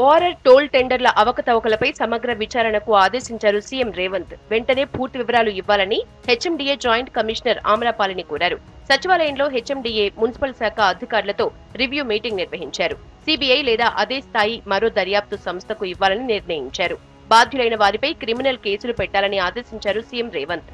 ORR toll టెండర్ల అవకతవకలపై సమగ్ర విచారణకు ఆదేశించారు సీఎం రేవంత్. వెంటనే పూర్తి వివరాలు ఇవ్వాలని హెచ్ఎండిఏ జాయింట్ కమిషనర్ ఆమ్రపాలిని కోరారు. సచివాలయంలో హెచ్ఎండిఏ మున్సిపల్ శాఖ అధికారులతో రివ్యూ మీటింగ్ నిర్వహించారు. సిబిఐ లేదా అదే స్థాయి మరో దర్యాప్తు సంస్థకు ఇవ్వాలని నిర్ణయించారు. బాధ్యులైన వారిపై క్రిమినల్ కేసులు పెట్టాలని ఆదేశించారు CM Revanth.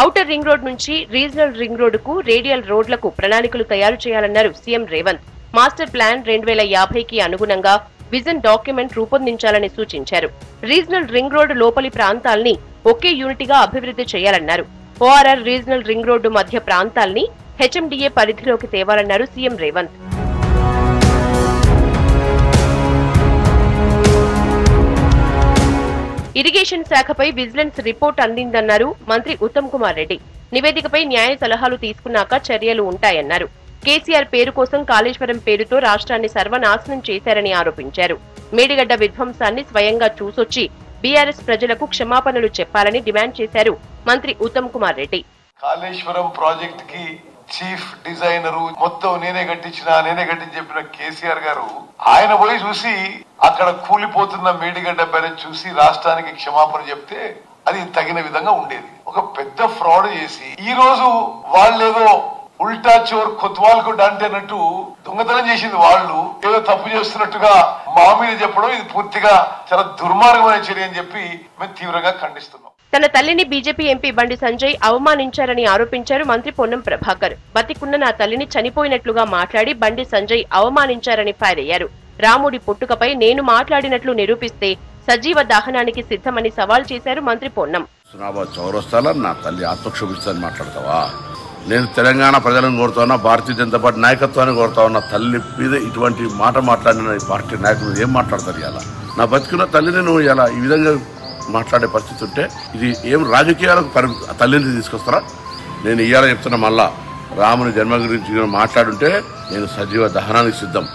Outer ring road నుంచి రీజనల్ రింగ్ రోడ్డుకు రేడియల్ రోడ్లకు ప్రణాళికలు తయారు చేయాలన్నారు సీఎం రేవంత్. మాస్టర్ ప్లాన్ 2050కి అనుగుణంగా విజన్ డాక్యుమెంట్ రూపొందించాలని సూచించారు. రీజనల్ రింగ్ రోడ్డు లోపలి ప్రాంతాల్ని ఒకే యూనిట్గా అభివృద్ధి చేయాలన్నారు. ఓఆర్ఆర్ రీజనల్ రింగ్ రోడ్డు మధ్య ప్రాంతాల్ని హెచ్ఎండిఏ పరిధిలోకి తేవాలన్నారు సీఎం రేవంత్. ఇరిగేషన్ శాఖపై విజిలెన్స్ రిపోర్ట్ అందిందన్నారు మంత్రి ఉత్తమ్ కుమార్ రెడ్డి. నివేదికపై న్యాయ సలహాలు తీసుకున్నాక చర్యలు ఉంటాయన్నారు. కేసీఆర్ పేరు కోసం కాళేశ్వరం పేరుతో రాష్ట్రాన్ని సర్వనాశనం చేశారని ఆరోపించారు. మేడిగడ్డ విధ్వంసాన్ని స్వయంగా చూసొచ్చి బీఆర్ఎస్ ప్రజలకు క్షమాపణలు చెప్పాలని డిమాండ్ చేశారు మంత్రి ఉత్తమ్ కుమార్ రెడ్డి. కాళేశ్వరం ప్రాజెక్ట్ కి చీఫ్ డిజైనర్ మొత్తం నేనే కట్టించి చెప్పిన కేసీఆర్ గారు ఆయన పోయి చూసి అక్కడ కూలిపోతున్న మేడిగడ్డ బ్యారేజ్ చూసి రాష్ట్రానికి క్షమాపణ చెప్తే అది తగిన విధంగా ఉండేది. ఒక పెద్ద ఫ్రాడ్ చేసి ఈ రోజు వాళ్ళేదో ఉల్టా చోర్ కొత్వాల్ కు డాంటేనట్టు దొంగతనం చేసింది వాళ్ళు ఏదో తప్పు చేస్తున్నట్టుగా మా మీద చెప్పడం ఇది పూర్తిగా చాలా దుర్మార్గమైన చర్య అని చెప్పి మేము తీవ్రంగా ఖండిస్తున్నాం. తన తల్లిని బీజేపీ ఎంపీ బండి సంజయ్ అవమానించారని ఆరోపించారు మంత్రి పొన్నం ప్రభాకర్. బతికున్న నా తల్లిని చనిపోయినట్లుగా మాట్లాడి బండి సంజయ్ అవమానించారని ఫైర్ అయ్యారు. రాముడి పుట్టుకపై నేను మాట్లాడినట్లు నిరూపిస్తే సజీవ దహనానికి సిద్ధమని సవాల్ చేశారు మంత్రి పొన్నం. చౌరస్తాలో నా తల్లి ఆత్మక్షోభిస్తానని మాట్లాడతావా? నేను తెలంగాణ ప్రజలను కోరుతా, భారతీయ జనతా పార్టీ నాయకత్వాన్ని కోరుతా ఉన్నా. తల్లి మీద ఇటువంటి మాట మాట్లాడిన పార్టీ నాయకులు ఏం మాట్లాడతారు? ఇలా నా బతికున్న తల్లిని నువ్వు ఇలా ఈ విధంగా మాట్లాడే పరిస్థితి ఉంటే ఇది ఏం రాజకీయాలకు తల్లిని తీసుకొస్తారా? నేను ఇయ్యాల చెప్తున్నా, మళ్ళా రాముని జన్మ గురించి మాట్లాడుంటే నేను సజీవ దహనానికి సిద్ధం.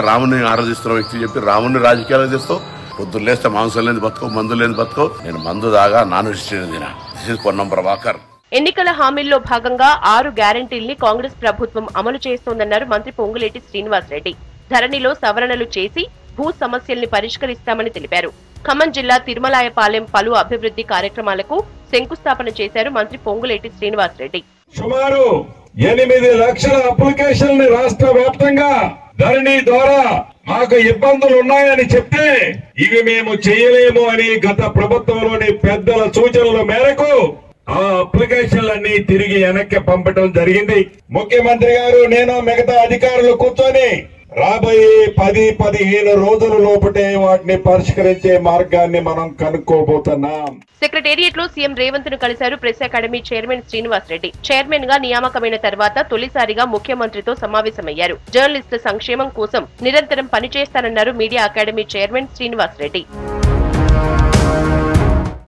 రాముని ఆరాధిస్తున్న వ్యక్తి చెప్పి రాముని రాజకీయాలకు తెస్తావు. పొద్దున్న లేస్తే మాంసం లేని బతుకో, మందు లేని బతుకో. నేను మందు దాగా నాన్ వెజిటేరియన్. పొన్నం ప్రభాకర్. ఎన్నికల హామీల్లో భాగంగా 6 గ్యారంటీల్ని కాంగ్రెస్ ప్రభుత్వం అమలు చేస్తోందన్నారు మంత్రి పొంగులేటి శ్రీనివాస్ రెడ్డి. ధరణిలో సవరణలు చేసి భూ సమస్యల్ని పరిష్కరిస్తామని తెలిపారు. ఖమ్మం జిల్లా తిరుమలాయపాలెం పలు అభివృద్ధి కార్యక్రమాలకు శంకుస్థాపన చేశారు మంత్రి పొంగులేటి శ్రీనివాస్ రెడ్డి. సుమారు 8 లక్షల అప్లికేషన్లు రాష్ట్ర వ్యాప్తంగా ధరణి ద్వారా మాకు ఇబ్బందులు ఉన్నాయని చెప్తే ఇవి మేము చేయలేము అని గత ప్రభుత్వంలోని పెద్దల సూచనల మేరకు ఆ అప్లికేషన్లన్నీ తిరిగి వెనక్కి పంపడం జరిగింది. ముఖ్యమంత్రి గారు, నేను మిగతా అధికారులు కూర్చొని రాబోయే 10-15 రోజుల లోపటే వాటిని పరిష్కరించే మార్గాన్ని మనం కనుక్కోబోతున్నాం. సెక్రటేరియట్ లో సీఎం రేవంత్ ను కలిశారు press academy chairman Srinivas Reddy. Chairman గా నియామకమైన తర్వాత తొలిసారిగా ముఖ్యమంత్రితో సమావేశమయ్యారు. జర్నలిస్టుల సంక్షేమం కోసం నిరంతరం పనిచేస్తానన్నారు media academy chairman Srinivas Reddy.